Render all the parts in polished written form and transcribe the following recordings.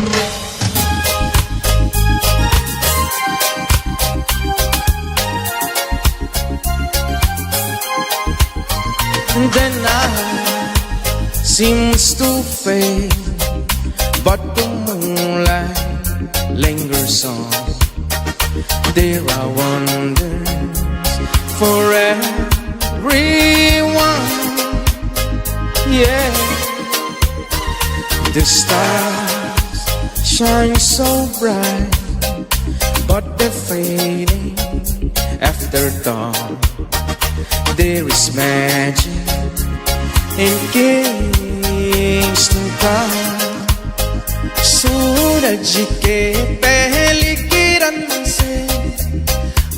The night seems to fade, but the moonlight lingers on. There are wonders for everyone. Yeah, the stars shine so bright, but they're fading after dawn. There is magic in Kingston Town. सूरज के पहली किरण से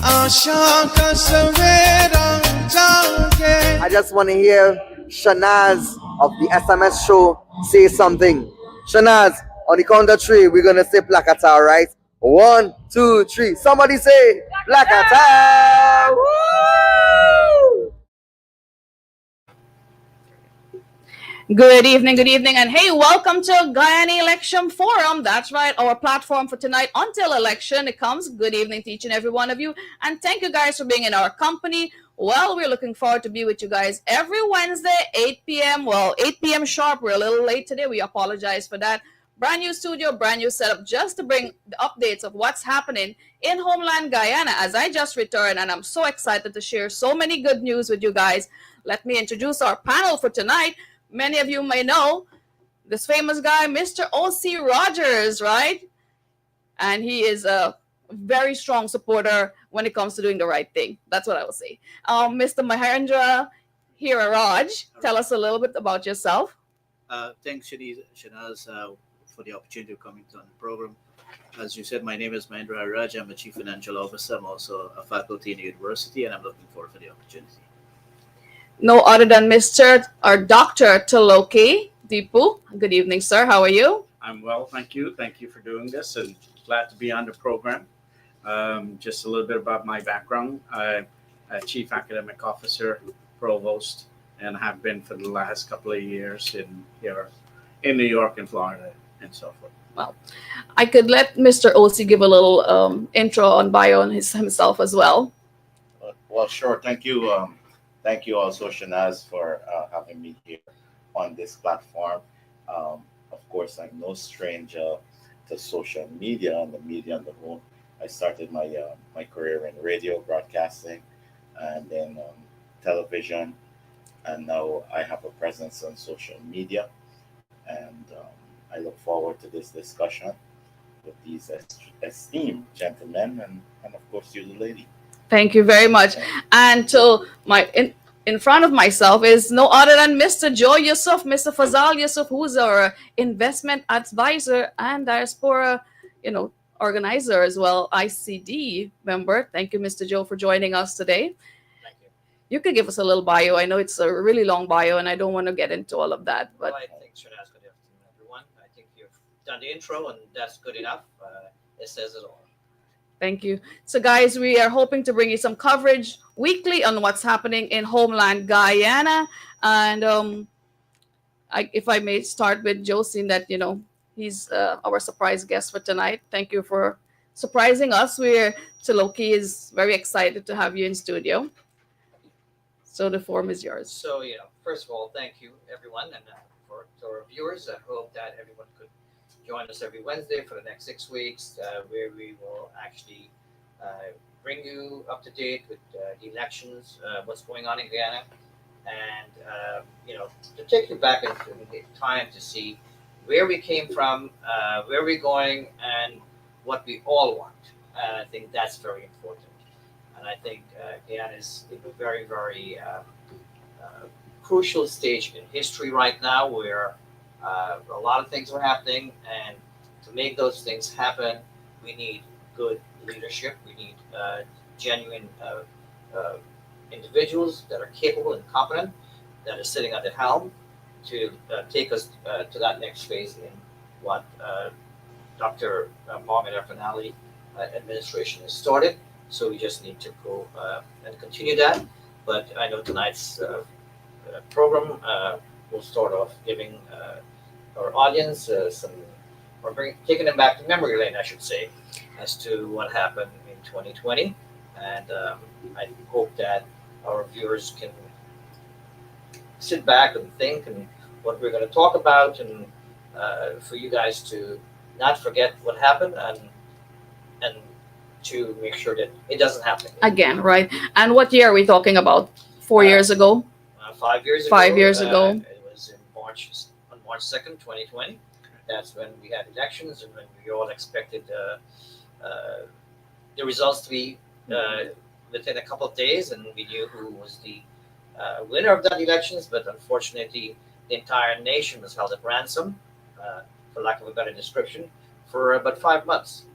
आशा का सवेरा जागे. I just want to hear Shanaz of the SMS show say something. Shanaz, on the count of three, we're going to say Plakata, all right? 1, 2, 3. Somebody say Plakata! Woo! Good evening, and hey, welcome to Guyana Election Forum. That's right, our platform for tonight until election it comes. Good evening to each and every one of you, and thank you guys for being in our company. Well, we're looking forward to be with you guys every Wednesday, 8 p.m. Well, 8 p.m. sharp. We're a little late today. We apologize for that. Brand new studio, brand new setup, just to bring the updates of what's happening in homeland Guyana as I just returned, and I'm so excited to share so many good news with you guys. Let me introduce our panel for tonight. Many of you may know this famous guy, Mr. O.C. Rogers, right? And he is a very strong supporter when it comes to doing the right thing. That's what I will say. Mr. Mahendra Hira Raj, tell us a little bit about yourself. Thanks, Shanaz, for the opportunity of coming on the program. As you said, my name is Mahendra Raj. I'm a Chief Financial Officer. I'm also a faculty in the university, and I'm looking forward for the opportunity. No other than Mr. or Dr. Taloki Deepu. Good evening, sir. How are you? I'm well, thank you. Thank you for doing this, and glad to be on the program. Just a little bit about my background. I'm a Chief Academic Officer, Provost, and have been for the last couple of years here in New York and Florida and so forth. Well, I could let Mr. O.C. give a little intro on bio on himself as well. Well, sure. Thank you. Thank you also, Shanaz, for having me here on this platform. Of course, I'm no stranger to social media and the media on the whole. I started my career in radio broadcasting and then television, and now I have a presence on social media. And I look forward to this discussion with these esteemed gentlemen and of course, you, the lady. Thank you very much. And to my in front of myself is no other than Mr. Joe Yusuf, Mr. Fazal Yusuf, who's our investment advisor and diaspora, organizer as well, ICD member. Thank you, Mr. Joe, for joining us today. Thank you. You could give us a little bio. I know it's a really long bio, and I don't want to get into all of that. But well, I think Shanaz, good afternoon, everyone. I think you've done the intro, and that's good enough. It says it all. Thank you. So, guys, we are hoping to bring you some coverage weekly on what's happening in homeland Guyana. And if I may start with Josie, that, he's our surprise guest for tonight. Thank you for surprising us. Taloki is very excited to have you in studio. So the form is yours. So, first of all, thank you, everyone. And for our viewers, I hope that everyone could join us every Wednesday for the next 6 weeks, where we will actually bring you up to date with the elections, what's going on in Guyana, and to take you back into time to see where we came from, where we're going, and what we all want. And I think that's very important. And I think Guyana is in a very, very crucial stage in history right now, where a lot of things are happening, and to make those things happen, we need good leadership. We need genuine individuals that are capable and competent, that are sitting at the helm to take us to that next phase in what Dr. Mohamed Arfanali administration has started. So we just need to go and continue that. But I know tonight's program will start off giving our audience some taking them back to memory lane, I should say, as to what happened in 2020. And I hope that our viewers can sit back and think and what we're going to talk about, and for you guys to not forget what happened, and to make sure that it doesn't happen Again, right? And what year are we talking about? 4 years ago? 5 years ago. 5 years ago. It was in March 2nd, 2020. That's when we had elections, and when we all expected the results to be within a couple of days, and we knew who was the winner of that elections. But unfortunately, the entire nation was held at ransom, for lack of a better description, for about 5 months.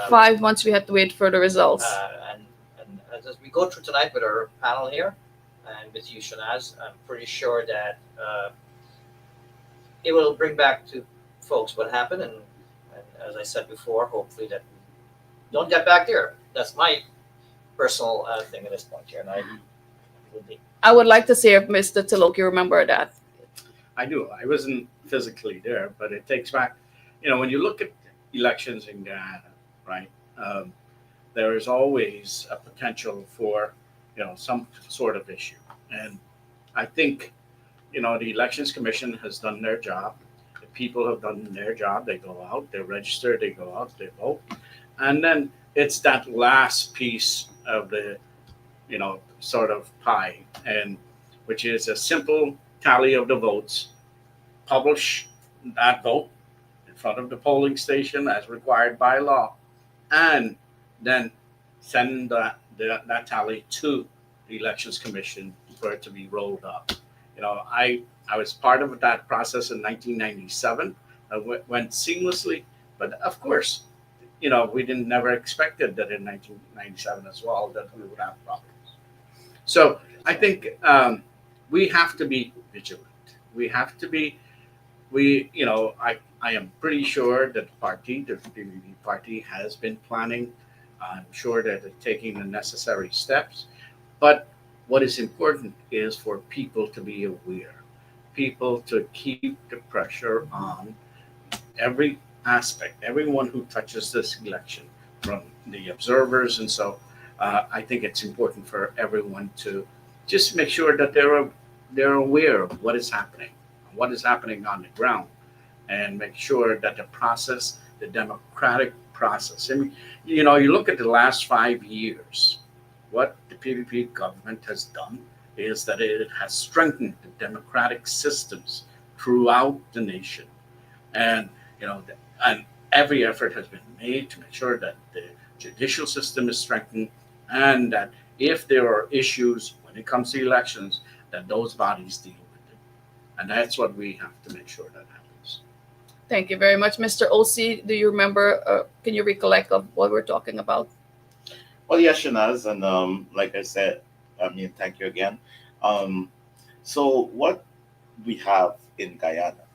5 months we had to wait for the results. And as we go through tonight with our panel here, and with you, Shanaz, I'm pretty sure that it will bring back to folks what happened, and as I said before, hopefully that we don't get back there. That's my personal thing at this point here, and I would like to see if Mr. Taloki remember that. I do. I wasn't physically there, but it takes back, when you look at elections in Guyana, right, there is always a potential for, some sort of issue. And I think, the Elections Commission has done their job. The people have done their job. They go out, they register, they go out, they vote. And then it's that last piece of the, sort of pie, and which is a simple tally of the votes, publish that vote in front of the polling station as required by law, and then send that tally to the Elections Commission for it to be rolled up. I was part of that process in 1997. It went seamlessly, but of course, we didn't never expected that in 1997 as well that we would have problems. So I think we have to be vigilant. We have to be. I am pretty sure that the PVP party has been planning. I'm sure that they're taking the necessary steps. But what is important is for people to be aware, people to keep the pressure on every aspect, everyone who touches this election, from the observers. And so I think it's important for everyone to just make sure that they're aware of what is happening on the ground, and make sure that the process, the democratic process, you look at the last 5 years, what the PVP government has done is that it has strengthened the democratic systems throughout the nation. And, and every effort has been made to make sure that the judicial system is strengthened, and that if there are issues when it comes to elections, that those bodies deal with it. And that's what we have to make sure that happens. Thank you very much. Mr. OC, do you remember, can you recollect of what we're talking about? Well, yes, Shanaz, and like I said, thank you again. So what we have in Guyana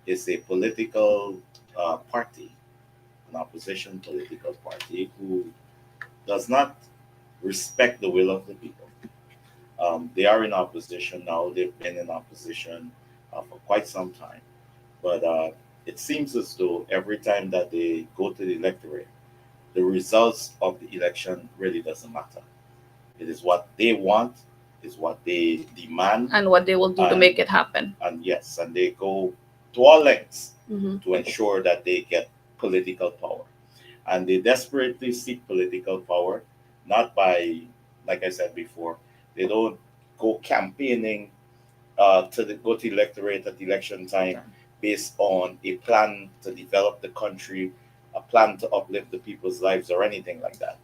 is a political party, an opposition political party, who does not respect the will of the people. They are in opposition now. They've been in opposition for quite some time. But it seems as though every time that they go to the electorate, the results of the election really doesn't matter. It is what they want, is what they demand, And what they will do to make it happen. and yes, and they go to all lengths Mm-hmm. to ensure that they get political power. And they desperately seek political power, not by, like I said before, they don't go campaigning go to electorate at election time based on a plan to develop the country, a plan to uplift the people's lives, or anything like that.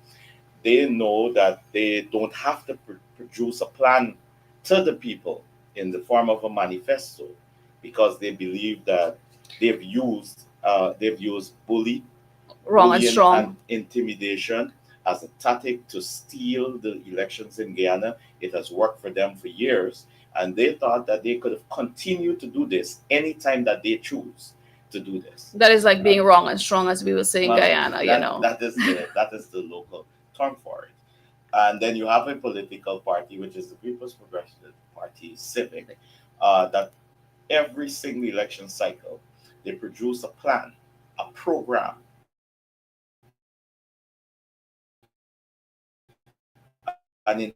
They know that they don't have to produce a plan to the people in the form of a manifesto, because they believe that they've used bullying Wrong and strong. and intimidation as a tactic to steal the elections in Guyana. It has worked for them for years, and they thought that they could have continued to do this anytime that they choose to do this. That is like being wrong and strong, as we would say in Well, Guyana, that is the local term for it. And then you have a political party, which is the People's Progressive Party, Civic, that every single election cycle they produce a plan, a program an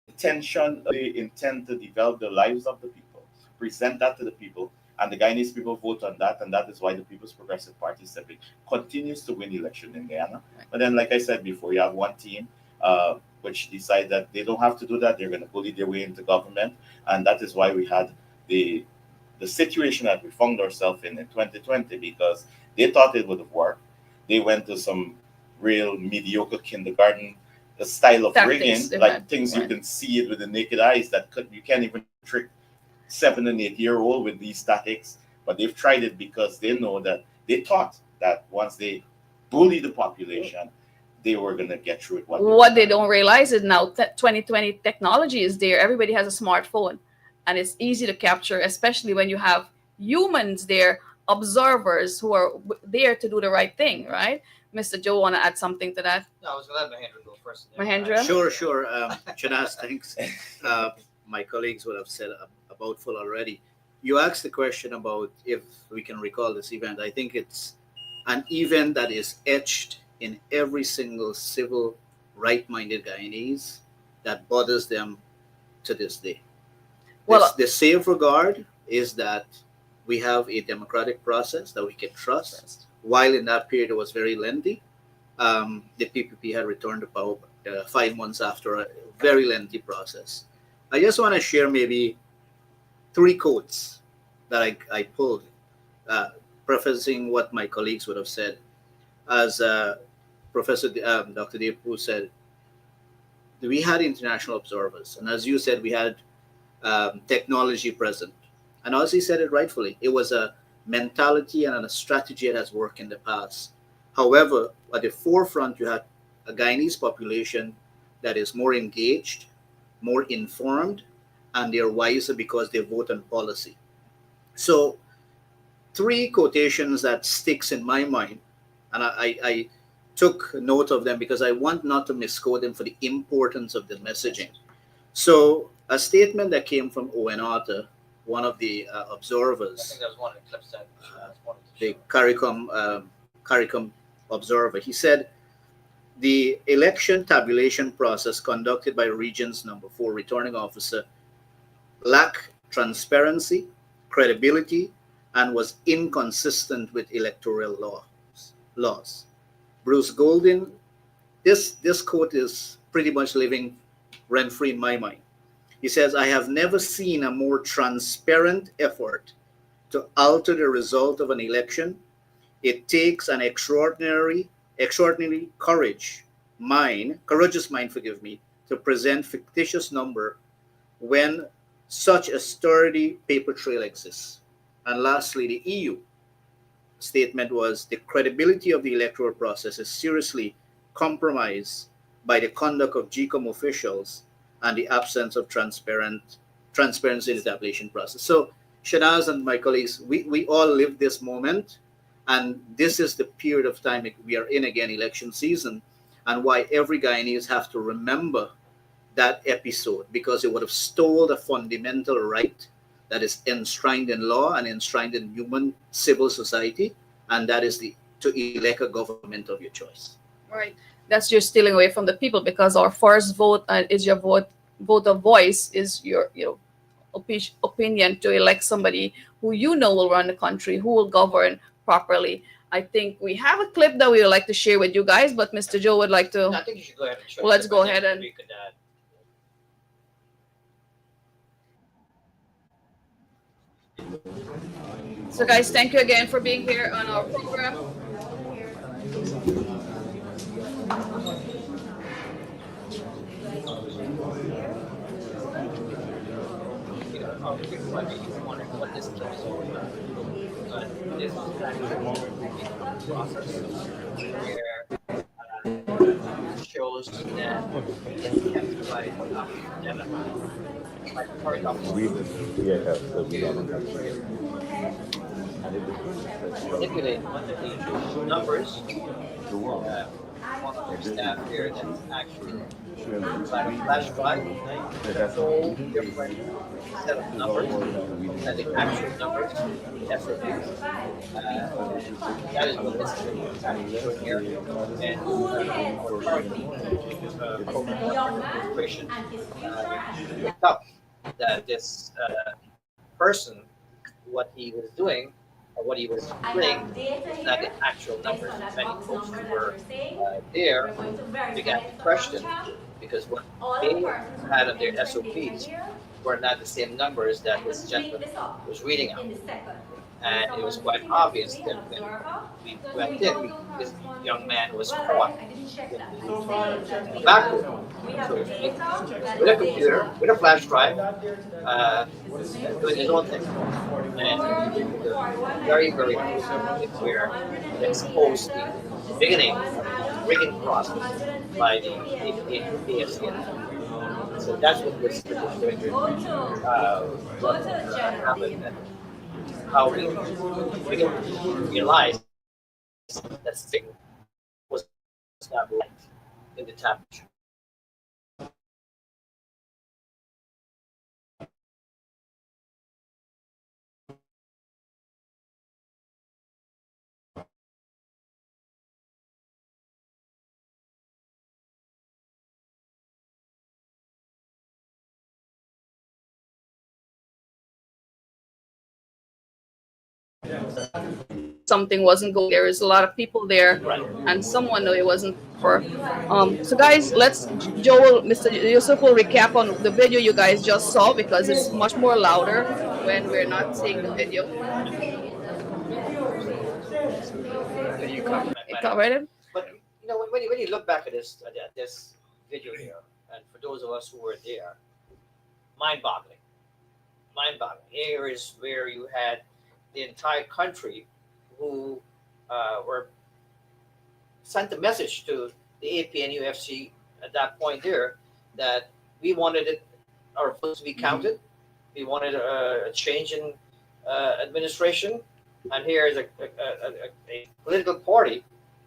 intention, they intend to develop the lives of the people, present that to the people, and the Guyanese people vote on that, and that is why the People's Progressive Party continues to win election in Guyana. But then, like I said before, you have one team which decide that they don't have to do that; they're going to bully their way into government, and that is why we had the situation that we found ourselves in 2020 because they thought it would have worked. They went to some real mediocre kindergarten style of Tactics, rigging, like right, things you right. can see it with the naked eyes you can't even trick 7 and 8 year old with these tactics. But they've tried it because they know that they thought that once they bully the population, they were gonna get through it. What they don't realize is now 2020 technology is there. Everybody has a smartphone, and it's easy to capture, especially when you have humans there, observers who are there to do the right thing, right? Mr. Joe, want to add something to that? No, I was going to let Mahendra go first. Mahendra? Sure. Shanaz, thanks. My colleagues would have said about full already. You asked the question about if we can recall this event. I think it's an event that is etched in every single civil, right-minded Guyanese that bothers them to this day. Well, The safeguard is that we have a democratic process that we can trust. While in that period it was very lengthy, the PPP had returned to power 5 months after a very lengthy process. I just want to share maybe 3 quotes that I pulled, prefacing what my colleagues would have said. As Professor Dr. Deepu said, we had international observers, and as you said, we had technology present. And as he said it rightfully, it was a mentality and a strategy that has worked in the past. However, at the forefront, you had a Guyanese population that is more engaged, more informed, and they're wiser because they vote on policy. So 3 quotations that sticks in my mind, and I took note of them because I want not to misquote them for the importance of the messaging. So a statement that came from Owen Arthur, one of the observers. I think that was one of the clips that wanted to The show. CARICOM observer. He said, the election tabulation process conducted by Regions Number 4 returning officer lacked transparency, credibility, and was inconsistent with electoral laws. Bruce Goldin, this quote is pretty much living rent-free in my mind. He says, I have never seen a more transparent effort to alter the result of an election. It takes an extraordinary courageous mind, to present fictitious number when such a sturdy paper trail exists. And lastly, the EU statement was the credibility of the electoral process is seriously compromised by the conduct of GCOM officials and the absence of transparency in the tabulation process. So Shanaz and my colleagues, we all live this moment, and this is the period of time we are in again, election season, and why every Guyanese have to remember that episode, because it would have stole the fundamental right that is enshrined in law and enshrined in human civil society, and that is to elect a government of your choice. right. That's just stealing away from the people, because our first vote is your vote of voice, is your opinion to elect somebody who will run the country, who will govern properly. I think we have a clip that we would like to share with you guys, but Mr. Joe would like to. I think you should go ahead and show. Well, let's it, go but ahead then and- we could So, guys, thank you again for being here on our program. what this clip is all about. But this is actually a process where shows that it's kept by by the current officer. Manipulate the numbers one of our staff here that's actually inside a flash drive with a whole different set of numbers than the actual numbers, the SOPs. And that is what this video is actually showing here. And our current COVID-19 administration picked up that this person, what he was doing or what he was displaying was not the actual numbers. And many folks who were there began to question because what they had on their SOPs were not the same numbers that this gentleman was reading out. And it was quite obvious that when we went in, this young man was caught in the back room, so to speak, with a computer, with a flash drive, doing his own thing. And it was a very, very crucial moment where it exposed the beginning of the rigging process by the AFCN. So that's what this particular what happened and how we can realize that thing was not right in the temperature. Something wasn't going. There is a lot of people there, and someone knew it wasn't for. So guys, let's Joel, Mr. Yusuf will recap on the video you guys just saw because it's much more louder when we're not seeing the video. You covered It covered it. But you know, when you look back at this video here, and for those of us who were there, mind-boggling, mind-boggling. Here is where you had the entire country who were sent a message to the AP and UFC at that point there that we wanted our votes to be counted. We wanted a change in administration. And here is a political party,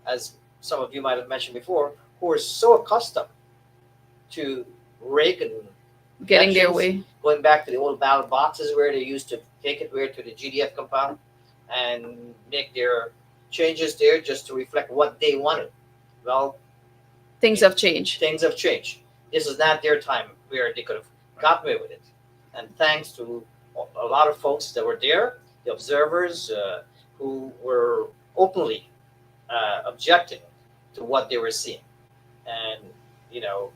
as some of you might have mentioned before, who are so accustomed to rake and Getting their elections, way. going back to the old ballot boxes where they used to take it to the GDF compound and make their changes there just to reflect what they wanted. Well, Things have changed. things have changed. This is not their time where they could have got away with it. And thanks to a lot of folks that were there, the observers who were openly objecting to what they were seeing. And, you know,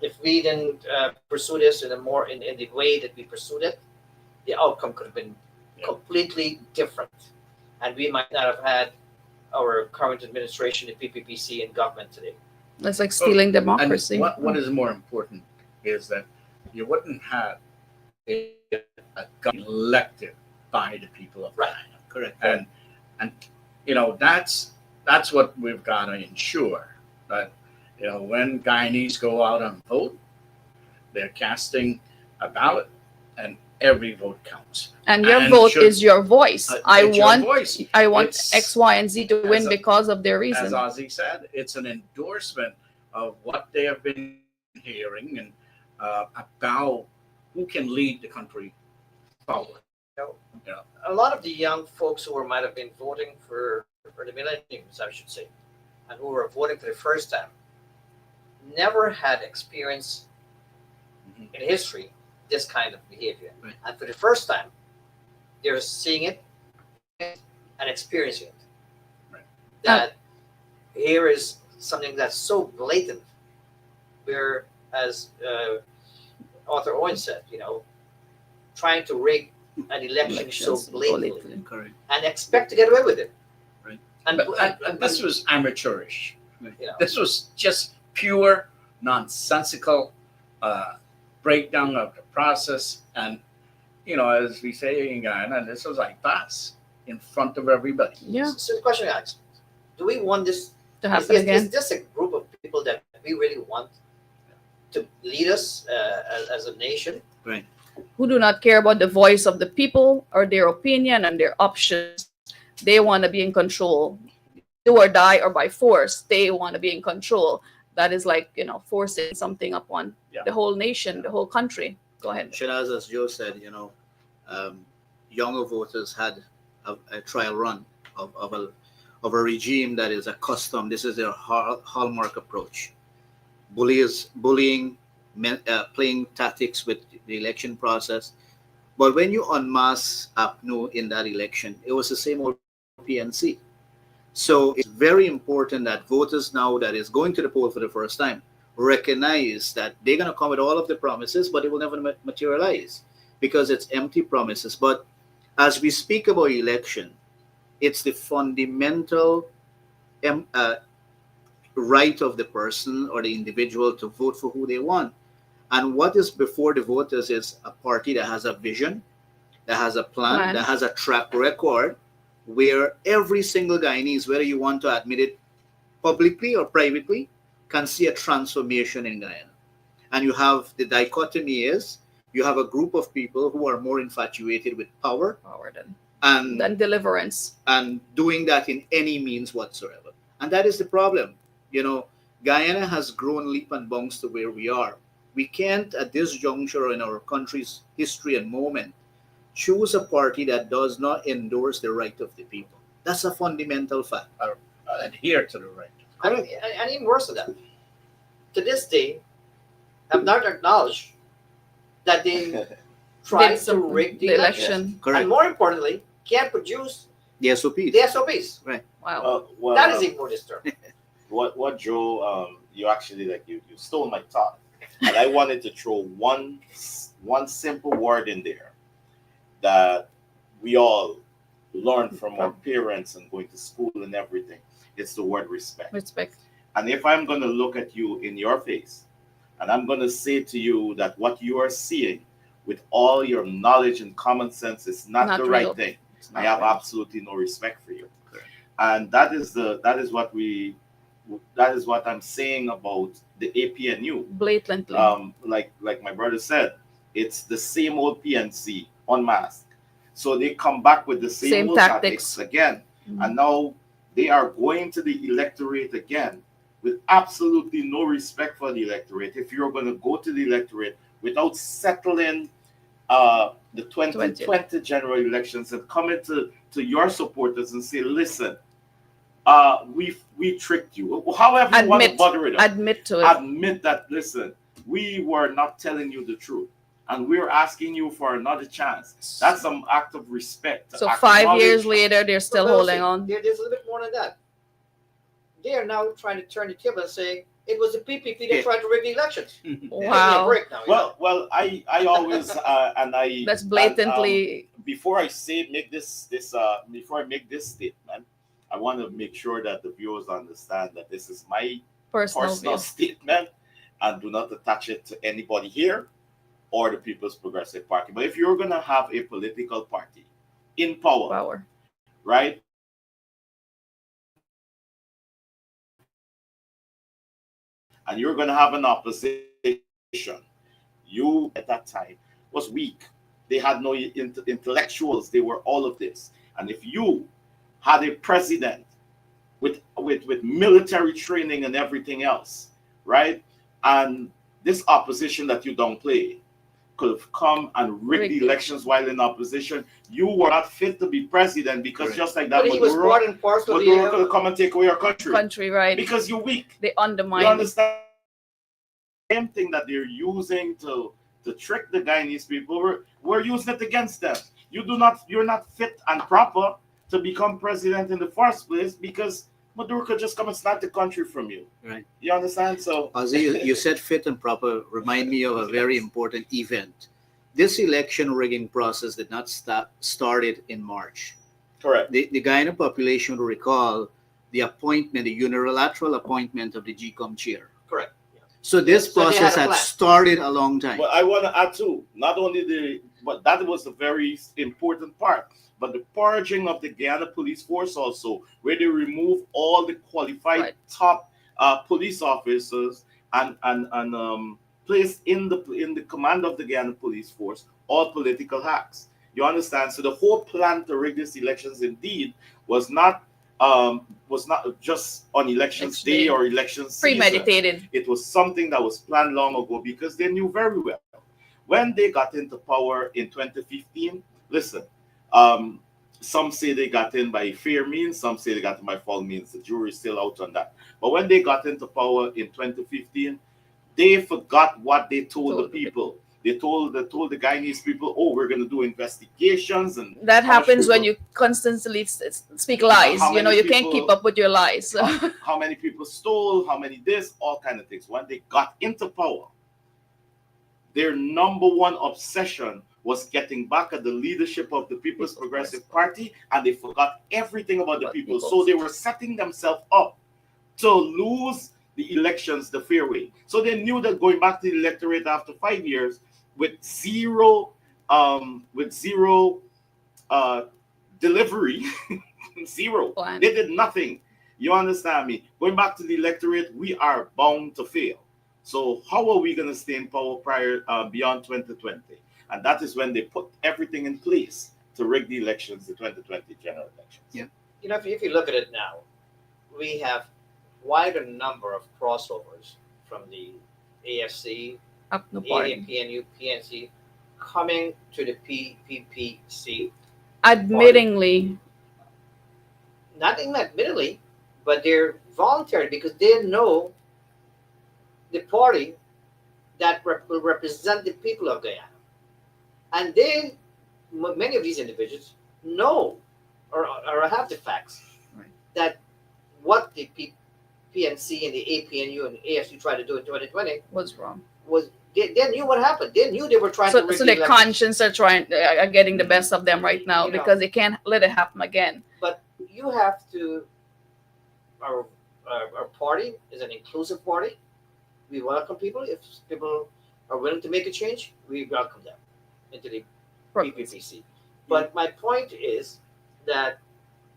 if we didn't pursue this in the way that we pursued it, the outcome could have been completely different. And we might not have had our current administration, the PPPC, and government today. It's like stealing democracy. And what is more important is that you wouldn't have a government elected by the people of Guyana. Correct. And you know that's what we've got to ensure that when Guyanese go out and vote, they're casting a ballot, and every vote counts. And your vote is your voice. I It's your want voice. It's, X, Y, and Z to win a- because of their As reason. Ozzy said, it's an endorsement of what they have been hearing and about who can lead the country forward. A lot of the young folks who might have been voting for the millennials, I should say, and who were voting for the first time, never had experience in history this kind of behavior. Right. And for the first time, they're seeing it and experiencing it. Right. That here is something that's so blatant, where, as Arthur Owen said, trying to rig an election so Elections blatantly Correct. and expect to get away with it. Right. And, And this was amateurish. you know, This was just pure nonsensical breakdown of the process. And, as we say in Guyana, this was like pass in front of everybody. Yeah, so the question I ask, do we want this to happen again. Is this a group of people that we really want to lead us as a nation? Right. Who do not care about the voice of the people or their opinion and their options. They want to be in control. do or die or by force. They want to be in control. That is like, forcing something upon Yeah. the whole nation, the whole country. Go ahead. Shanaz, as Joe said, younger voters had a trial run of a regime that is accustomed. This is their hallmark approach: bullying, playing tactics with the election process. But when you unmask APNU in that election, it was the same old PNC. So it's very important that voters now that is going to the poll for the first time recognize that they're going to come with all of the promises, but it will never materialize because it's empty promises. But as we speak about election, it's the fundamental um, uh, right of the person or the individual to vote for who they want. And what is before the voters is a party that has a vision, that has a plan, that has a track record, where every single Guyanese, whether you want to admit it publicly or privately, can see a transformation in Guyana. And you have the dichotomy is you have a group of people who are more infatuated with power than deliverance, and doing that in any means whatsoever. And that is the problem. Guyana has grown leap and bounds to where we are. We can't, at this juncture in our country's history and moment, choose a party that does not endorse the right of the people. That's a fundamental fact. Adhere to the right. And even worse than that, to this day, have not acknowledged that they tried to rig the election. Correct. And more importantly, can't produce The SOPs. the SOPs. Right. Wow. That is even more disturbing. What Joe, you actually you stole my thought, and I wanted to throw one simple word in there that we all learned from our parents and going to school and everything. It's the word respect. Respect. And if I'm going to look at you in your face and I'm going to say to you that what you are seeing with all your knowledge and common sense is not the real. right thing, I have absolutely no respect for you. Correct. And that is what I'm saying about the APNU. Blatantly. Like my brother said, it's the same old PNC unmasked. So they come back with the same old tactics again. Mm-hmm. And now they are going to the electorate again with absolutely no respect for the electorate. If you're going to go to the electorate without settling the 2020 general elections and coming to your supporters and say, listen, we tricked you. However you want to butter it up. Admit to it. Admit that, listen, we were not telling you the truth. And we're asking you for another chance. That's some act of respect. So 5 years later, they're still holding on. There's a little bit more than that. They are now trying to turn the table and saying it was the PPP that tried to rig the elections. Wow. Well, I always and I. That's blatantly. Before I make this statement, I want to make sure that the viewers understand that this is my personal statement, and do not attach it to anybody here or the People's Progressive Party. But if you're going to have a political party in power, right? And you're going to have an opposition, you at that time was weak. They had no intellectuals. They were all of this. And if you had a president with military training and everything else, right? And this opposition that you don't play could have come and rigged the elections while in opposition. You were not fit to be president because just like that, Maduro could have come and take away our country. Right? Because you're weak. They undermine. You understand? The same thing that they're using to trick the Guyanese people. We're using it against them. You're not fit and proper to become president in the first place because Maduro could just come and snatch the country from you. Right. You understand? So, Ozzy, you said fit and proper. Remind me of a very important event. This election rigging process did not started in March. Correct. The Guyana population will recall the unilateral appointment of the GCOM chair. Correct. Yeah. So this process had started a long time. But I want to add too, not only but that was a very important part. But the purging of the Guyana police force also, where they remove all the qualified top police officers and place in the command of the Guyana police force all political hacks. You understand? So the whole plan to rig these elections indeed was not was not just on elections Election day. day or election season. Premeditated. It was something that was planned long ago because they knew very well when they got into power in 2015. Listen, some say they got in by fair means, some say they got in by foul means. The jury's still out on that. But when they got into power in 2015, they forgot what they told the people. They told the Guyanese people, "Oh, we're going to do investigations," and That how much happens when people- you constantly speak lies. How You know, many you can't keep people- up with your lies. So. how many people stole, how many this, all kind of things. When they got into power, their number one obsession was getting back at the leadership of the People's Progressive Party, and they forgot everything about the people. So they were setting themselves up to lose the elections the fair way. So they knew that going back to the electorate after 5 years with zero delivery, zero. Plan. They did nothing. You understand me? Going back to the electorate, we are bound to fail. So how are we going to stay in power beyond 2020? And that is when they put everything in place to rig the elections, the 2020 general elections. Yeah. You know, if you look at it now, we have quite a number of crossovers from the AFC, Up the the party. PNU, PNC, coming to the PPPC. Admittingly, Not even admittedly, but they're voluntary because they know the party that will represent the people of Guyana. And they, many of these individuals know or have the facts that what the PNC and the APNU and the AFC tried to do in 2020 was wrong. was they knew what happened. They knew they were trying to So rig the their election. conscience are getting the best of them right now You know. because they can't let it happen again. But you have to. Our party is an inclusive party. We welcome people. If people are willing to make a change, we welcome them into the PPPC. But my point is that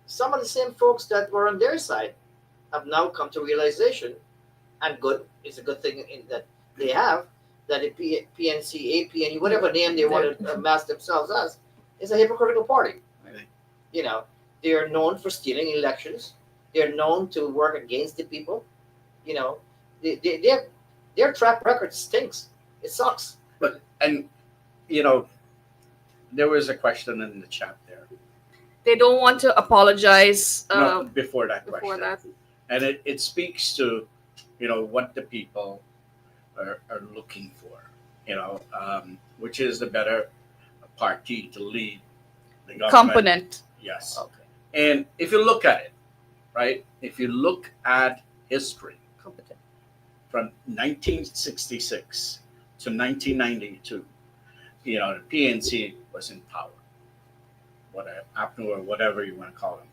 some of the same folks that were on their side have now come to realization, and good, it's a good thing that they have, that the PNC, APNU, whatever name they want to mask themselves as, is a hypocritical party. Right. You know, they are known for stealing elections. They're known to work against the people. You know, their track record stinks. It sucks. And you know, there was a question in the chat there. They don't want to apologize No, before that before question. that. And it speaks to, you know, what the people are looking for, you know, which is the better party to lead the government. Component. Yes. Okay. And if you look at it, right, if you look at history Competent. from 1966 to 1992, you know, the PNC was in power, whatever, APNU or whatever you want to call them.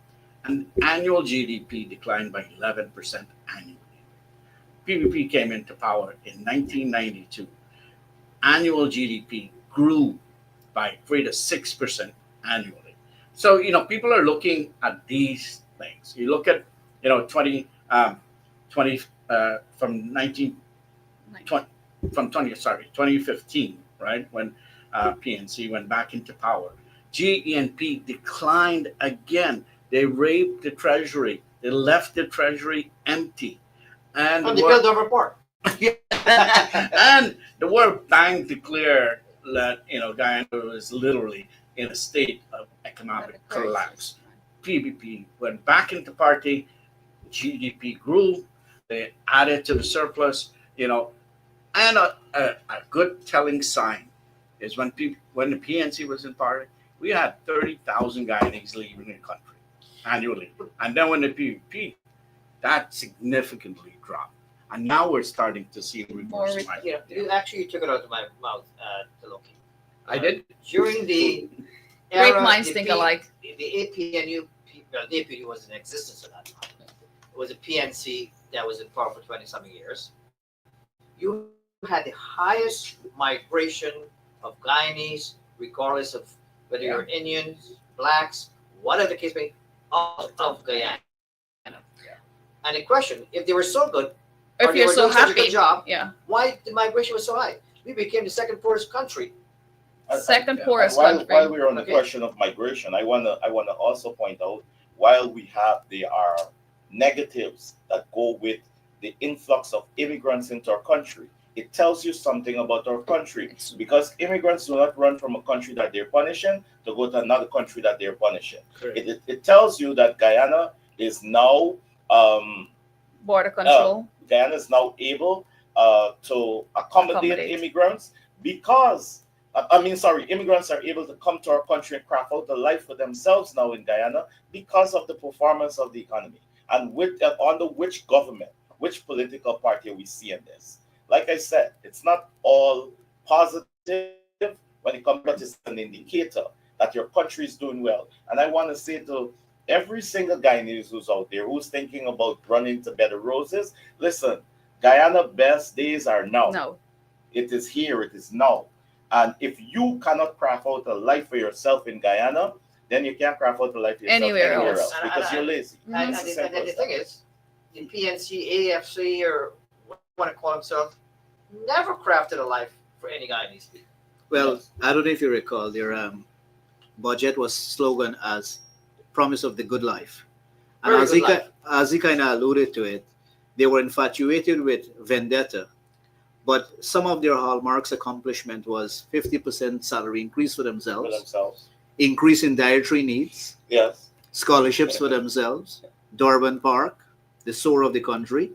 And annual GDP declined by 11% annually. PPP came into power in 1992. Annual GDP grew by 3 to 6% annually. So, you know, people are looking at these things. You look at, you know, from 2015, right, when PNC went back into power, GENP declined again. They raped the treasury. They left the treasury empty. And they built over part. and the World Bank declared that, you know, Guyana was literally in a state of economic collapse. PPP went back into party, GDP grew, they added to the surplus, you know, and a good telling sign is when the PNC was in power, we had 30,000 Guyanese leaving the country annually. And then when the PPP, that significantly dropped. And now we're starting to see reverse. You know, you actually took it out of my mouth, Taloki. I did. During the Great era, minds the think P- alike. The APNU, well, the APNU was in existence at that time. It was a PNC that was in power for 20-something years. You had the highest migration of Guyanese, regardless of whether you're Indians, blacks, whatever the case may be, out of Guyana. And the question, if they were so good, If or they you're were so doing such a happy, good job, yeah. why the migration was so high? We became the second poorest country. Second poorest While country. we're on the question of migration, I wanna also point out, while there are negatives that go with the influx of immigrants into our country. It tells you something about our country, because immigrants do not run from a country that they're punishing to go to another country that they're punishing. It tells you that Guyana is now Border control. Guyana is now able to accommodate immigrants, because immigrants are able to come to our country and craft out a life for themselves now in Guyana because of the performance of the economy, and under which government, which political party are we seeing this? Like I said, it's not all positive when it comes, but it's an indicator that your country is doing well. And I want to say to every single Guyanese who's out there who's thinking about running to better roses, listen, Guyana best days are now. No. It is here, it is now. And if you cannot craft out a life for yourself in Guyana, then you can't craft out a life for yourself Anywhere anywhere else. else, because you're lazy. And It's as simple the as thing that. is, the PNC, AFC, or what you want to call himself, never crafted a life for any Guyanese people. Well, I don't know if you recall, their budget was slogan as "Promise of the Good Life," and Very good life. as he kind of alluded to it, they were infatuated with vendetta. But some of their hallmarks accomplishment was 50% salary increase for For themselves, themselves. increase in dietary needs, Yes. scholarships for themselves, Durban Park, the soul of the country,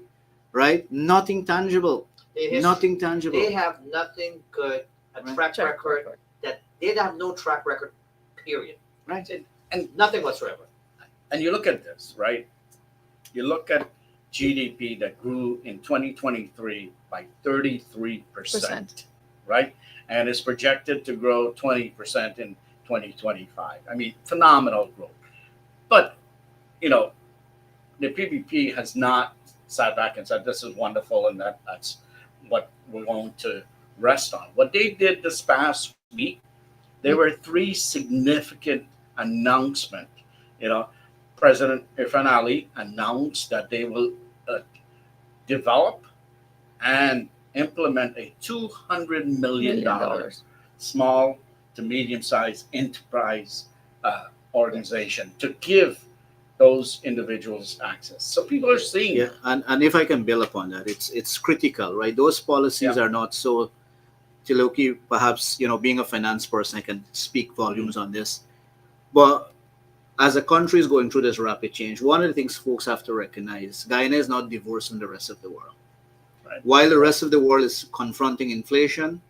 right? Nothing tangible. Nothing tangible. They have nothing good, a Right. track record that they have no track record, period. Right. And Nothing whatsoever. and you look at this, right? You look at GDP that grew in 2023 by 33%, right? And is projected to grow 20% in 2025. I mean, phenomenal growth. But, the PPP has not sat back and said, this is wonderful and that's what we're going to rest on. What they did this past week, there were three significant announcements. President Irfan Ali announced that they will develop and implement a $200 million small to medium-sized enterprise organization to give those individuals access. So people are seeing Yeah, and if I can build upon that, it's critical, right? Those policies are not so. Tiloki, perhaps being a finance person, I can speak volumes on this. But as a country is going through this rapid change, one of the things folks have to recognize, Guyana is not divorced from the rest of the world. Right. While the rest of the world is confronting inflation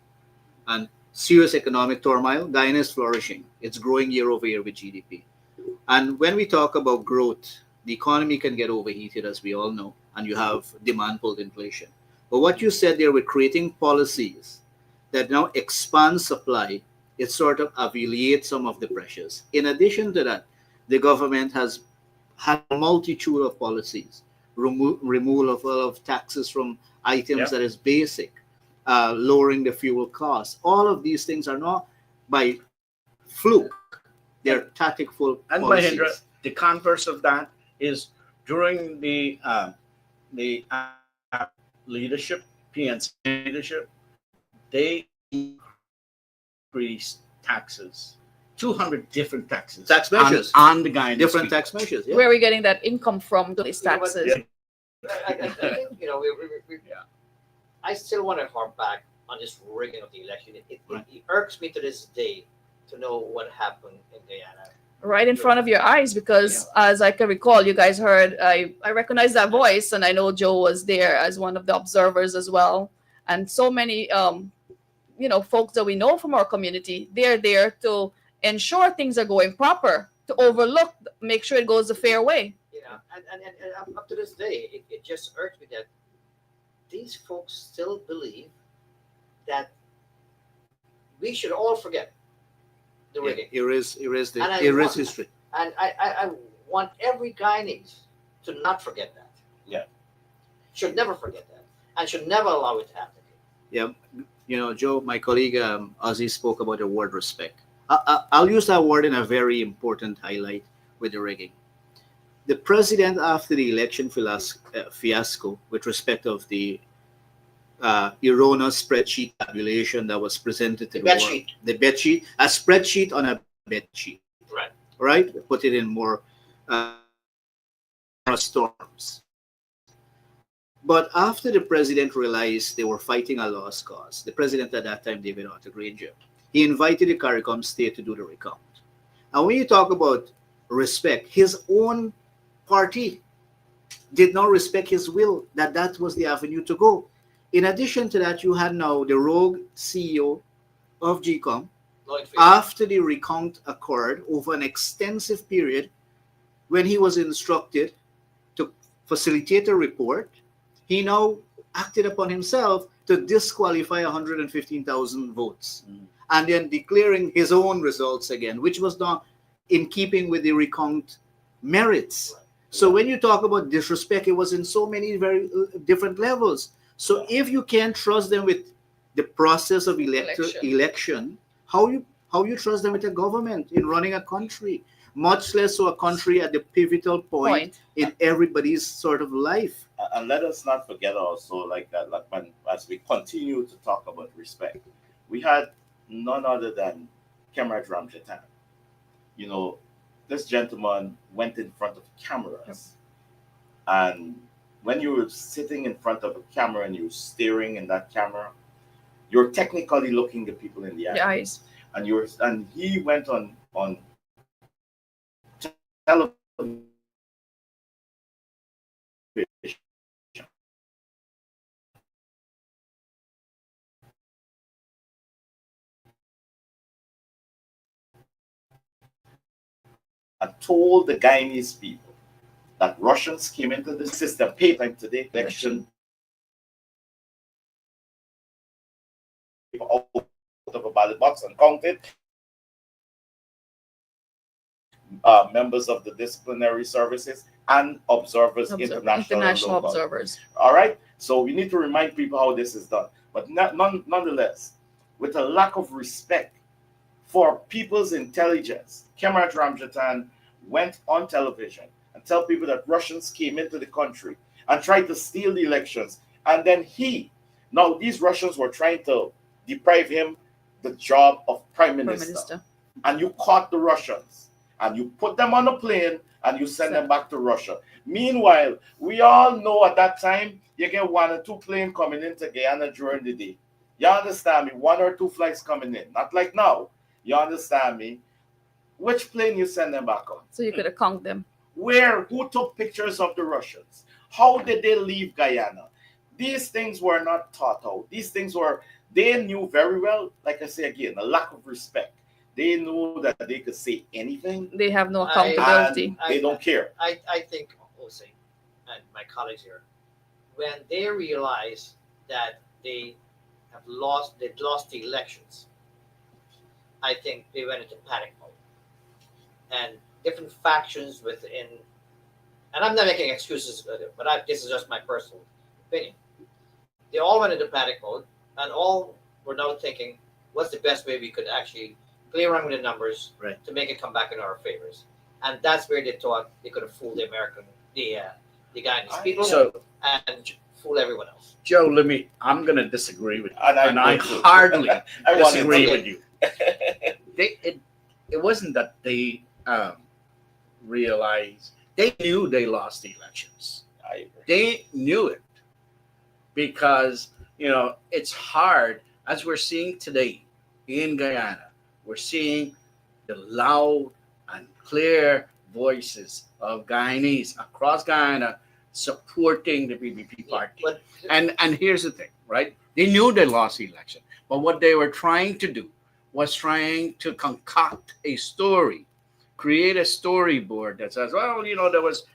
and serious economic turmoil, Guyana is flourishing. It's growing year over year with GDP. And when we talk about growth, the economy can get overheated, as we all know, and you have demand pulled inflation. But what you said there with creating policies that now expand supply, it sort of alleviates some of the pressures. In addition to that, the government has had a multitude of policies, removal of all of taxes from items that is basic, lowering the fuel costs. All of these things are not by fluke. They're tactical And policies. Mahindra, the converse of that is during the leadership, PNC leadership, they increased taxes, 200 different taxes. Tax measures. On the Guyanese Different people. tax measures. Yeah. Where are we getting that income from, these You know what? taxes? I think, I still want to harp back on this rigging of the election. It irks me to this day to know what happened in Guyana. Right in front of your eyes, because as I can recall, you guys heard, I recognize that voice, and I know Joe was there as one of the observers as well. And so many, folks that we know from our community, they're there to ensure things are going proper, to overlook, make sure it goes a fair way. And up to this day, it just irks me that these folks still believe that we should all forget the rigging. Erase history. And I want every Guyanese to not forget that. Yeah. Should never forget that. And should never allow it to happen. Yeah. Joe, my colleague Ozzy spoke about the word respect. I'll use that word in a very important highlight with the rigging. The president, after the election fiasco with respect of the erroneous spreadsheet tabulation that was presented to the world. The bed sheet, a spreadsheet on a bed sheet. Right. Right? Put it in more storms. But after the president realized they were fighting a lost cause, the president at that time, David Arthur Granger, he invited the CARICOM state to do the recount. And when you talk about respect, his own party did not respect his will, that was the avenue to go. In addition to that, you had now the rogue CEO of GCOM, after the recount occurred over an extensive period, when he was instructed to facilitate a report, he now acted upon himself to disqualify 115,000 votes, and then declaring his own results again, which was not in keeping with the recount merits. So when you talk about disrespect, it was in so many very different levels. So if you can't trust them with the process of election, how you trust them with a government in running a country, much less so a country at the pivotal point in everybody's sort of life. And let us not forget also, like when, as we continue to talk about respect, we had none other than Kemraj Ramjatan. You know, this gentleman went in front of cameras, and when you were sitting in front of a camera and you're staring in that camera, you're technically looking the people in the eyes. And he went on television and told the Guyanese people that Russians came into the system, paid time to the election out of a ballot box and counted. Members of the disciplinary services and observers, international observers. All right. So we need to remind people how this is done. But nonetheless, with a lack of respect for people's intelligence, Kemraj Ramjatan went on television and tell people that Russians came into the country and tried to steal the elections. And then now these Russians were trying to deprive him the job of prime minister. And you caught the Russians and you put them on a plane and you send them back to Russia. Meanwhile, we all know at that time, you get 1 or 2 planes coming into Guyana during the day. You understand me? 1 or 2 flights coming in. Not like now. You understand me? Which plane you send them back on? So you could have counted them. Who took pictures of the Russians? How did they leave Guyana? These things were not thought out. These things they knew very well, like I say again, a lack of respect. They knew that they could say anything. They have no accountability. They don't care. I think, Jose, and my colleagues here, when they realize that they'd lost the elections, I think they went into panic mode. And different factions within, and I'm not making excuses, but this is just my personal opinion. They all went into panic mode, and all were now thinking, what's the best way we could actually play around with the numbers to make it come back in our favors? And that's where they thought they could have fooled the Guyanese people and fool everyone else. Joe, I'm going to disagree with you. And I hardly disagree with you. It wasn't that they realized, they knew they lost the elections. I agree. They knew it because, it's hard, as we're seeing today in Guyana. We're seeing the loud and clear voices of Guyanese across Guyana supporting the PPP party. And here's the thing, right? They knew they lost the election, but what they were trying to do was trying to concoct a story, create a storyboard that says, well, there was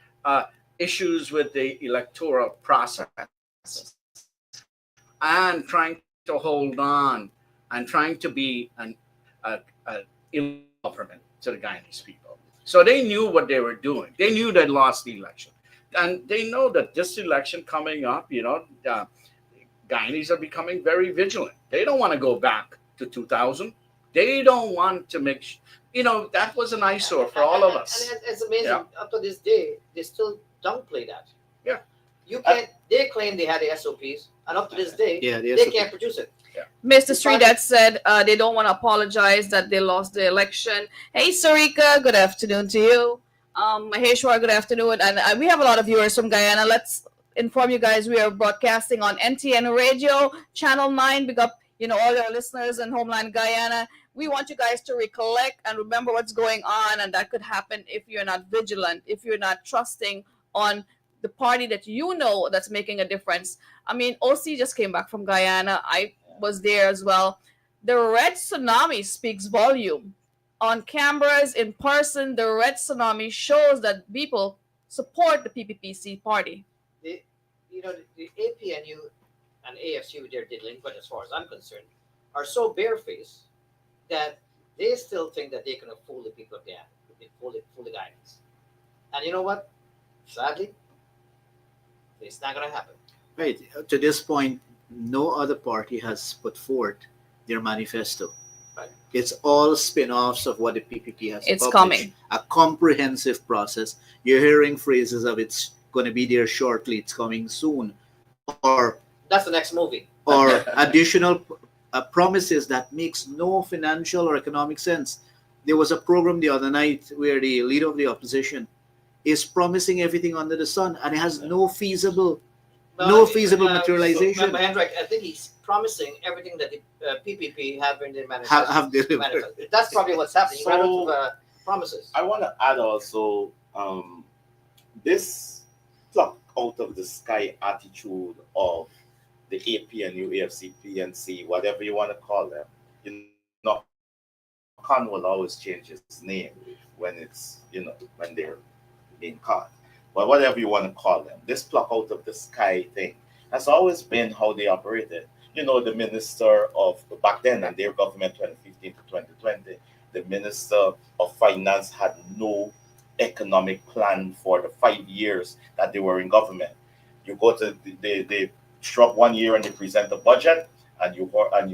issues with the electoral process, and trying to hold on and trying to be an government to the Guyanese people. So they knew what they were doing. They knew they lost the election. And they know that this election coming up, Guyanese are becoming very vigilant. They don't want to go back to 2000. They don't want to that was an eyesore for all of us. And it's amazing, up to this day, they still downplay that. Yeah. You can't, they claim they had the SOPs, and up to this day, they can't produce it. Mr. Sridat said they don't want to apologize that they lost the election. Hey, Sarika, good afternoon to you. Maheshwar, good afternoon. And we have a lot of viewers from Guyana. Let's inform you guys we are broadcasting on NTN Radio, Channel 9. Big up, all your listeners in Homeland Guyana. We want you guys to recollect and remember what's going on, and that could happen if you're not vigilant, if you're not trusting on the party that that's making a difference. I mean, OC just came back from Guyana. I was there as well. The red tsunami speaks volume. On cameras, in person, the red tsunami shows that people support the PPPC party. The, the APNU and AFCU, they're delinquent as far as I'm concerned, are so barefaced that they still think that they can fool the people of Guyana, fool the Guyanese. And you know what? Sadly, it's not going to happen. Right. To this point, no other party has put forth their manifesto. Right. It's all spin-offs of what the PPP has It's published. coming. A comprehensive process. You're hearing phrases of it's going to be there shortly, it's coming soon, or That's the next movie. or additional promises that makes no financial or economic sense. There was a program the other night where the leader of the opposition is promising everything under the sun, and it has no feasible materialization. So, Hendrik, I think he's promising everything that the PPP have in their manifesto. Have delivered. manifesto. That's probably what's happening. He ran out of promises. I want to add also this pluck out of the sky attitude of the APNU, AFC, PNC, whatever you want to call them. Khan will always change his name when it's, when they're being caught. But whatever you want to call them, this pluck out of the sky thing has always been how they operated. The minister of back then and their government 2015 to 2020, the minister of finance had no economic plan for the 5 years that they were in government. You go to they show up 1 year and they present the budget, and you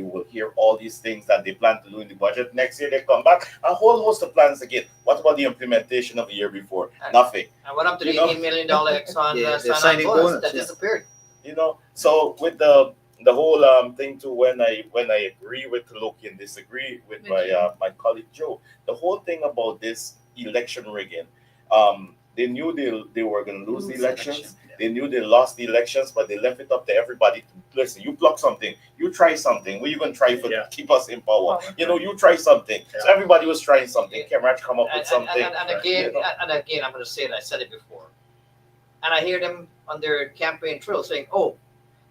will hear all these things that they plan to do in the budget. Next year they come back, a whole host of plans again. What about the implementation of the year before? Nothing. And what up to the $18 million Exxon Yeah, the sign-on signing bonus bonus, that yeah. disappeared? So with the whole thing too, when I agree with Loki and disagree with my colleague Joe, the whole thing about this election rigging, they knew they were going to lose the elections. election, They knew they lost the elections, but they left it up to everybody. Listen, you block something, you try something. What are you going to try for Yeah. keep us in power? Well, You try something. So Yeah. everybody was trying something. Cameron come up with And something. again, I'm going to say it. I said it before, and I hear them on their campaign trail saying, "Oh,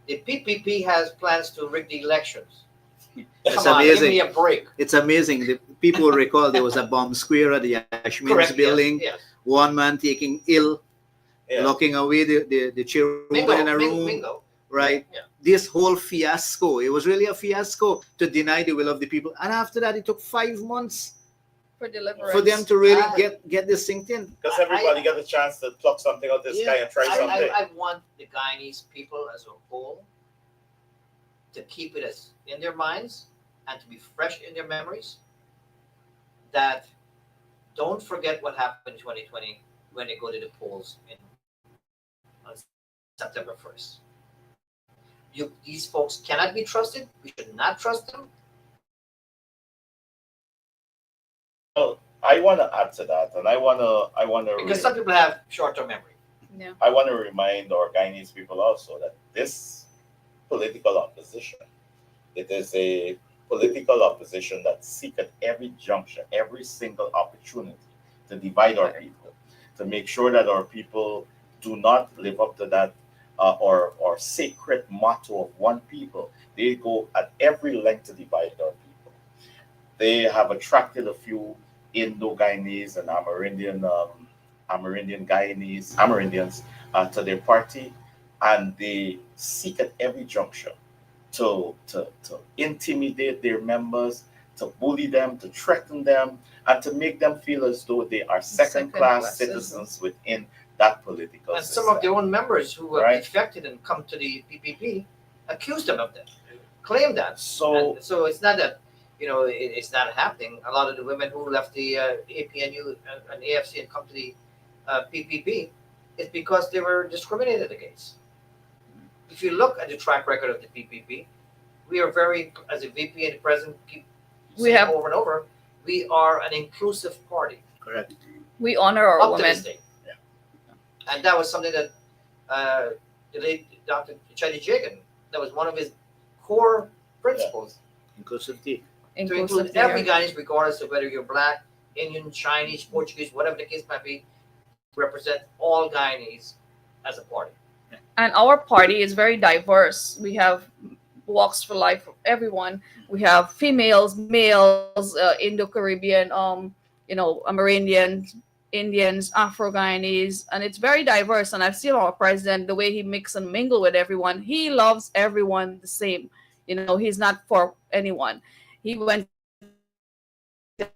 the PPP has plans to rig the elections." It's Come on, give amazing. me a break. It's amazing. The people will recall there was a bomb square at the Ashmin's Correct. building. Yes. One man taking ill, Yeah. locking away the chairwoman in a room. Bingo. Right? Yeah. This whole fiasco, it was really a fiasco to deny the will of the people. And after that, it took 5 months For deliverance. for them to really Ah. get this synced in. Because everybody got a chance to pluck something out of the sky and try something. I want the Guyanese people as a whole to keep it as in their minds and to be fresh in their memories, that don't forget what happened in 2020 when they go to the polls on September 1st. These folks cannot be trusted. We should not trust them. Well, I want to add to that, and I want to Because some people have short-term memory. Yeah. I want to remind our Guyanese people also that this political opposition, it is a political opposition that seeks at every juncture, every single opportunity to divide our people, to make sure that our people do not live up to that or sacred motto of one people. They go at every length to divide our people. They have attracted a few Indo-Guyanese and Amerindians to their party, and they seek at every juncture to intimidate their members, to bully them, to threaten them, and to make them feel as though they are second-class citizens within that political And system. some of their own members who have Right. defected and come to the PPP accuse them of that, claim that. So And so it's not that, it's not happening. A lot of the women who left the APNU and AFC and come to the PPP, it's because they were discriminated against. If you look at the track record of the PPP, we are very, as a VP and the president keep We saying have- over and over, we are an inclusive party. Correct. We honor our up to women. this day. And that was something that the late Dr. Chetty Jagan, that was one of his core principles, Inclusivity. to include Inclusive every there. Guyanese, regardless of whether you're black, Indian, Chinese, Portuguese, whatever the case might be, represent all Guyanese as a party. And our party is very diverse. We have walks for life for everyone. We have females, males, Indo-Caribbean, Amerindians, Indians, Afro-Guyanese, and it's very diverse. And I've seen our president, the way he mix and mingle with everyone. He loves everyone the same. He's not for anyone. He went to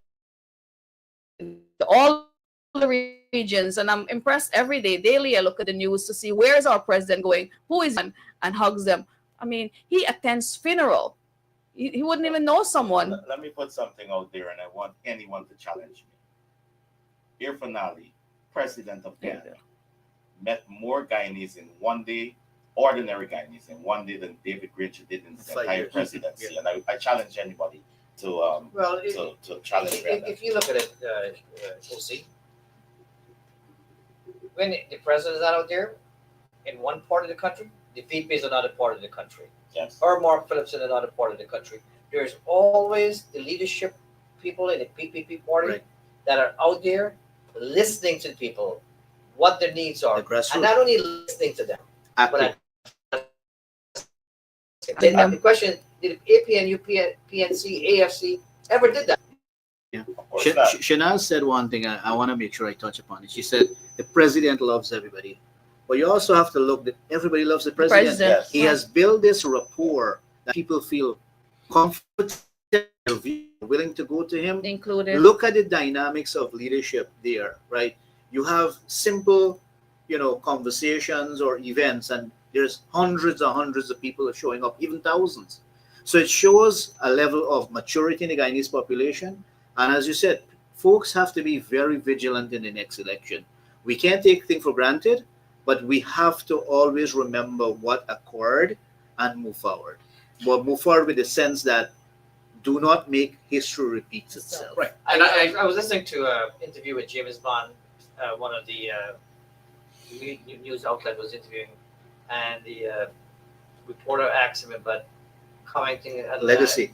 all the regions, and I'm impressed every day. Daily, I look at the news to see where is our president going, who is on, and hugs them. I mean, he attends funeral. He wouldn't even know someone. Let me put something out there, and I want anyone to challenge me. Irfanali, president of Ghana, met more Guyanese in one day, ordinary Guyanese in one day, than David Granger did in his 5 entire years. presidency. Yeah. And I challenge anybody to Well, to challenge that. if you look at it, OC, when the president is not out there in one part of the country, the VP is another part of the country, Yes. or Mark Phillips in another part of the country. There's always the leadership people in the PPP party Right. that are out there listening to people, what their needs are, The grassroots. and not only listening to them, Active. but the question: did APNU, PNC, AFC ever did that? Of course not. Shanaz said one thing I want to make sure I touch upon it. She said the president loves everybody, but you also have to look that everybody loves the president. President. Yes. He has built this rapport that people feel comfortable, willing to go to him. Included. Look at the dynamics of leadership there, right? You have simple, conversations or events, and there's hundreds and hundreds of people showing up, even thousands. So it shows a level of maturity in the Guyanese population. And as you said, folks have to be very vigilant in the next election. We can't take things for granted, but we have to always remember what occurred and move forward. But move forward with the sense that do not make history repeat itself. Right. I was listening to an interview with James Bond, one of the news outlet was interviewing, and the reporter asked him about commenting on Legacy.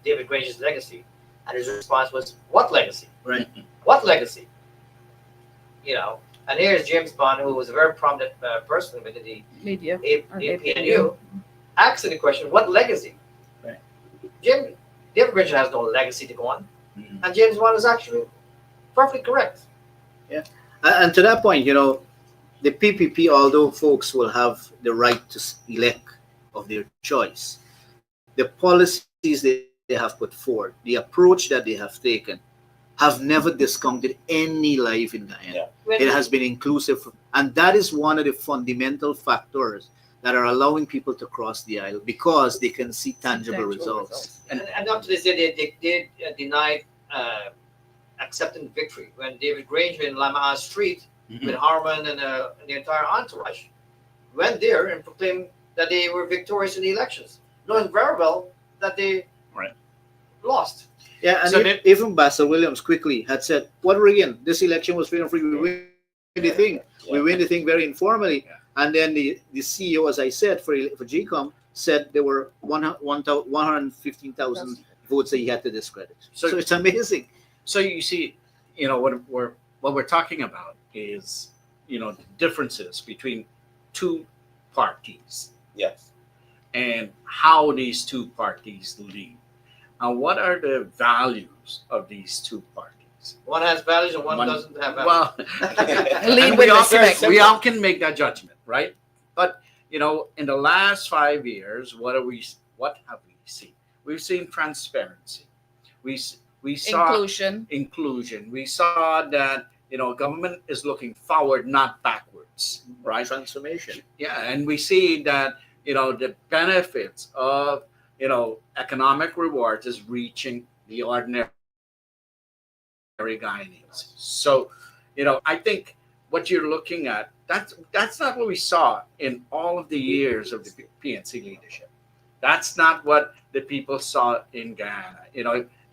David Granger's legacy, and his response was, "What legacy? Right. What legacy?" And here's James Bond, who was a very prominent person within the Media. APNU, asking the question, "What legacy?" Right. David Granger has no legacy to go on, Mhm. and James Bond is actually perfectly correct. And to that point, the PPP, although folks will have the right to elect of their choice, the policies they have put forward, the approach that they have taken, have never discounted any life in Guyana. Yeah. When It has been inclusive, and that is one of the fundamental factors that are allowing people to cross the aisle, because they can see tangible results. and up to this day, they denied accepting victory when David Granger in Lamaha Street with Harman and the entire entourage went there and proclaimed that they were victorious in the elections, knowing very well that they Right. lost. Yeah, and So even Basil Williams quickly had said, "What Reagan? This election was free and free. We win the thing. We win the thing very informally." Yeah. And then the CEO, as I said, for GCOM, said there were 115,000 votes that he had to discredit. So- So it's amazing. So you see, what we're talking about is, differences between two parties Yes. and how these two parties lead. And what are the values of these two parties? One has values and one doesn't have values. Well, Lead and with we all respect. can, we all can make that judgment, right? But in the last 5 years, what have we seen? We've seen transparency. We saw Inclusion. We saw that government is looking forward, not backwards, right? Transformation. Yeah, and we see that the benefits of economic rewards is reaching the ordinary Guyanese. So I think what you're looking at, that's not what we saw in all of the years of the PNC leadership. That's not what the people saw in Guyana.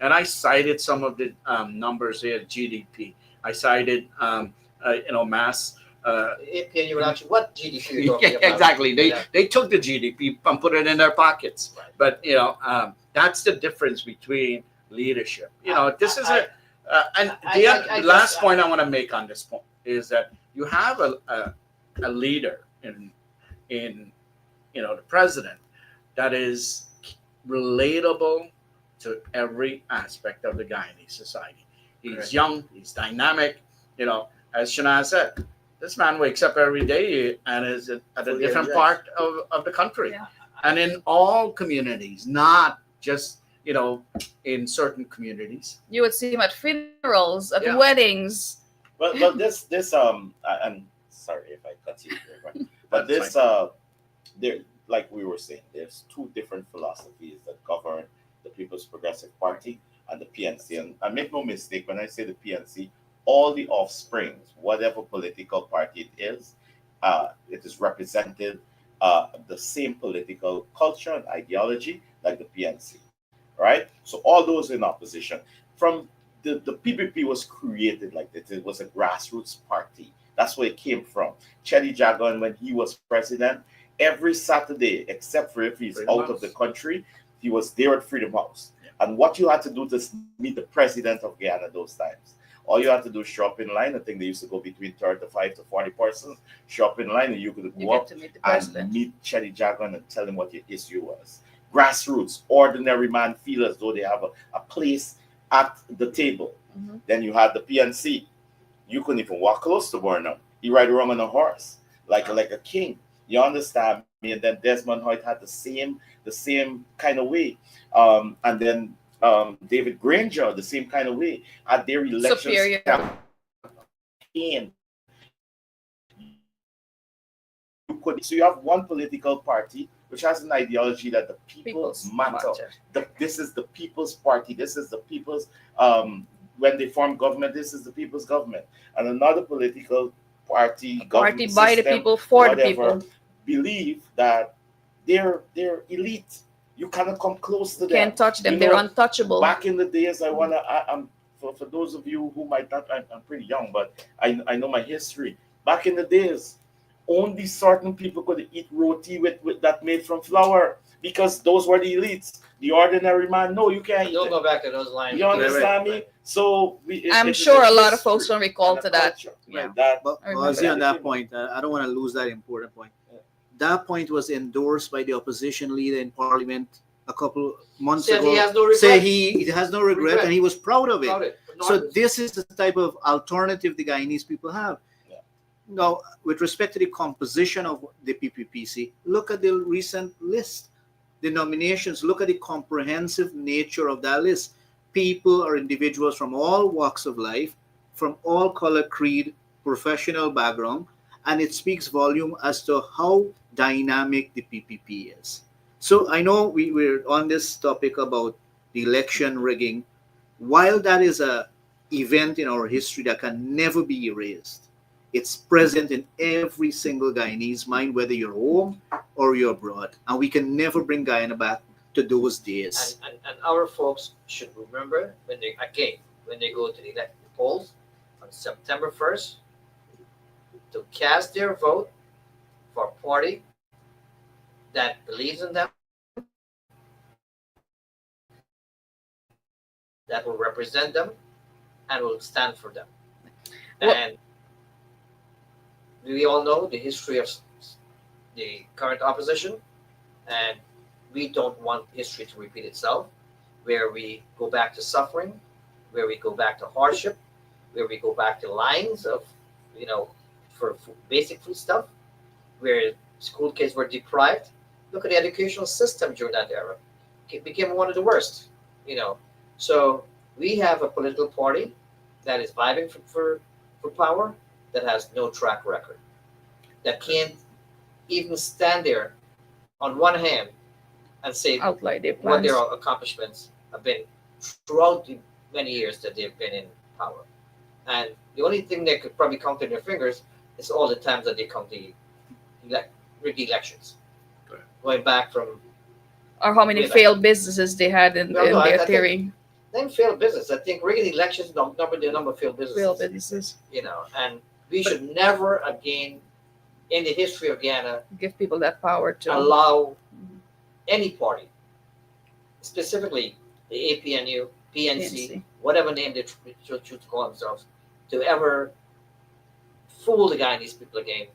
And I cited some of the numbers here, GDP. I cited, mass. APN, you were actually, what GDP you're talking about? Exactly. Yeah. They took the GDP and put it in their pockets. Right. But that's the difference between leadership. This is and the last point I want to make on this point is that you have a leader in the president that is relatable to every aspect of the Guyanese society. He's Correct. young, he's dynamic. As Shana said, this man wakes up every day and is at a Fully different energized. part of the country. Yeah. And in all communities, not just, in certain communities. You would see him at funerals, at Yeah. weddings. Well, this I'm sorry if I cut you there, but That's this there, like we were saying, there's two different philosophies that govern the People's Progressive Party and the PNC. And make no mistake, when I say the PNC, all the offsprings, whatever political party it is represented the same political culture and ideology like the PNC, right? So all those in opposition. From the PPP was created like this. It was a grassroots party. That's where it came from. Chetty Jagan, when he was president, every Saturday, except for if he's Freedom out House. of the country, he was there at Freedom House. And what you had to do to meet the president of Guyana those times, all you had to do is show up in line. I think they used to go between 35 to 40 persons. Show up in line and you could You go get up to meet the and president. meet Chetty Jagan and tell him what your issue was. Grassroots, ordinary man feel as though they have a place at the table. Mhm. Then you had the PNC. You couldn't even walk close to Burnham. He ride around on a horse like a king. You understand me? And then Desmond Hoyt had the same kind of way. And then David Granger, the same kind of way, at their elections Superior. campaign. So you have one political party which has an ideology that the people People's matter. matter. This is the people's party. This is the people's. When they form government, this is the people's government. And another political party, Party government by the system, people, for the whatever, people. believe that they're elite. You cannot come close to them. Can't touch them. You They're know, untouchable. Back in the days, I'm for those of you who might not, I'm pretty young, but I know my history. Back in the days, only certain people could eat roti with that made from flour because those were the elites. The ordinary man, no, you can't eat Don't it. go back to those lines. You understand me? So I'm sure a lot of folks don't recall to that. Yeah. That But I remember Ozzy, on that. that point, I don't want to lose that important point. That point was endorsed by the opposition leader in Parliament a couple months Said ago. he has no regret. Say he has no regret, and he was proud of it. About it. So this is the type of alternative the Guyanese people have. Yeah. Now, with respect to the composition of the PPPC, look at the recent list, the nominations. Look at the comprehensive nature of that list. People or individuals from all walks of life, from all color, creed, professional background, and it speaks volume as to how dynamic the PPP is. So I know we're on this topic about the election rigging. While that is a event in our history that can never be erased, it's present in every single Guyanese mind, whether you're home or you're abroad. And we can never bring Guyana back to those days. And our folks should remember when they go to the polls on September 1st to cast their vote for a party that believes in them, that will represent them, and will stand for them. Well- And we all know the history of the current opposition, and we don't want history to repeat itself, where we go back to suffering, where we go back to hardship, where we go back to lines of, for basic food stuff, where school kids were deprived. Look at the educational system during that era. It became one of the worst, So we have a political party that is vying for power that has no track record, that can't even stand there on one hand and say Outline their what plans. their accomplishments have been throughout the many years that they've been in power. And the only thing they could probably count on their fingers is all the times that they come to rigged elections. Right. Going back from Or how many Yeah, failed businesses they had in No, I their think- theory. Then failed business. I think rigging elections number the number of failed businesses. Real businesses. And we should never again in the history of Guyana Give people that power to allow any party, specifically the APNU, PNC, whatever name they choose to call themselves, to ever fool the Guyanese people again,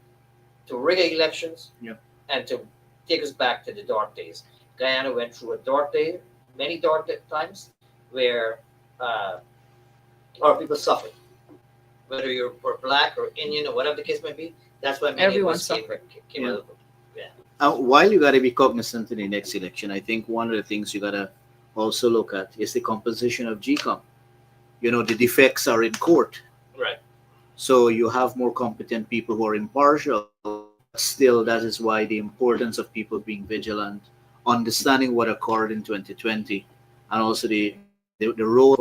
to rig elections, and to take us back to the dark days. Guyana went through a dark day, many dark times, where our people suffered. Whether you're black or Indian or whatever the case may be, that's why many everyone of us suffered. came out of it. While you got to be cognizant in the next election, I think one of the things you got to also look at is the composition of GCOM. The defects are in court. Right. So you have more competent people who are impartial. Still, that is why the importance of people being vigilant, understanding what occurred in 2020, and also the role of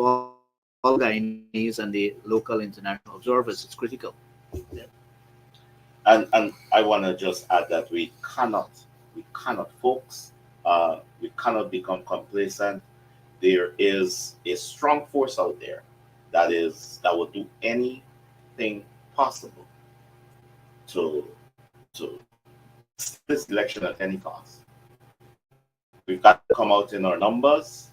all Guyanese and the local international observers is critical. And I want to just add that we cannot, folks, we cannot become complacent. There is a strong force out there that will do anything possible to this election at any cost. We've got to come out in our numbers.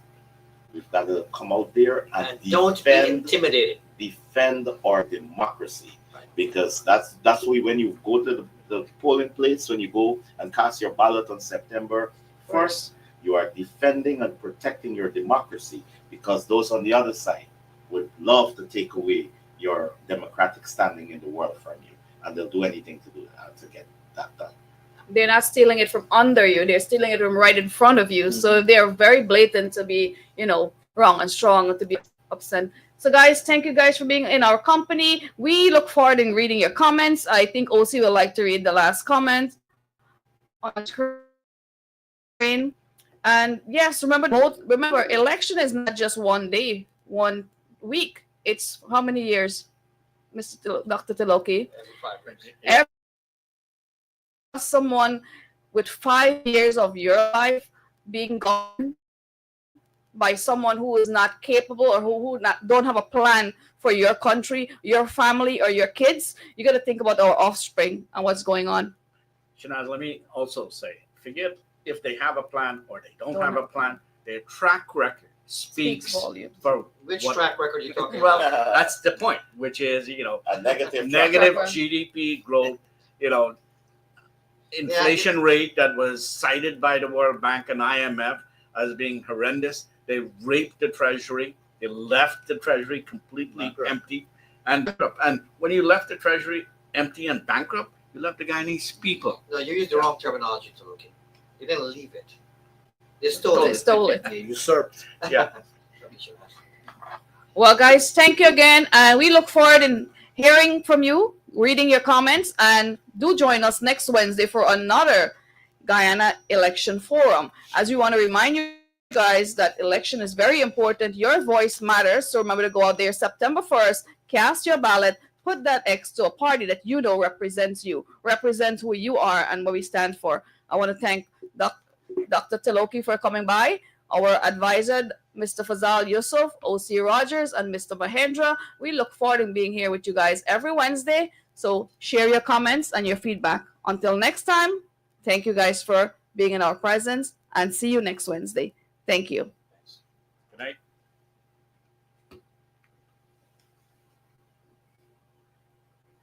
We've got to come out there and don't be intimidated. Defend our democracy. Because that's when you go to the polling place, when you go and cast your ballot on September 1st, you are defending and protecting your democracy, because those on the other side would love to take away your democratic standing in the world from you, and they'll do anything to do that, to get that done. They're not stealing it from under you, they're stealing it from right in front of you. So they're very blatant to be wrong and strong, to be upset. So guys, thank you guys for being in our company. We look forward in reading your comments. I think OC will like to read the last comment on screen. And yes, remember, election is not just one day, 1 week. It's how many years, Dr. Tiloki? Every someone with 5 years of your life being gone by someone who is not capable, or who don't have a plan for your country, your family, or your kids. You got to think about our offspring and what's going on. Shanaz, let me also say, forget if they have a plan or they don't have a plan. Their track record speaks volumes. For which track record are you talking well, about? that's the point, which is a negative GDP growth, inflation rate that was cited by the World Bank and IMF as being horrendous. They raped the treasury. They left the treasury completely empty and bankrupt. And when you left the treasury empty and bankrupt, you left the Guyanese people. No, you used the wrong terminology to look at. You didn't leave it. They stole it. They usurped. Yeah. Well, guys, thank you again. And we look forward in hearing from you, reading your comments, and do join us next Wednesday for another Guyana Election Forum. As we want to remind you guys that election is very important. Your voice matters. So remember to go out there September 1st, cast your ballot, put that X to a party that represents you, represents who you are and what we stand for. I want to thank Dr. Tiloki for coming by, our advisor, Mr. Fazal Yusuf, OC Rogers, and Mr. Mahendra. We look forward to being here with you guys every Wednesday. So share your comments and your feedback. Until next time, thank you guys for being in our presence, and see you next Wednesday. Thank you.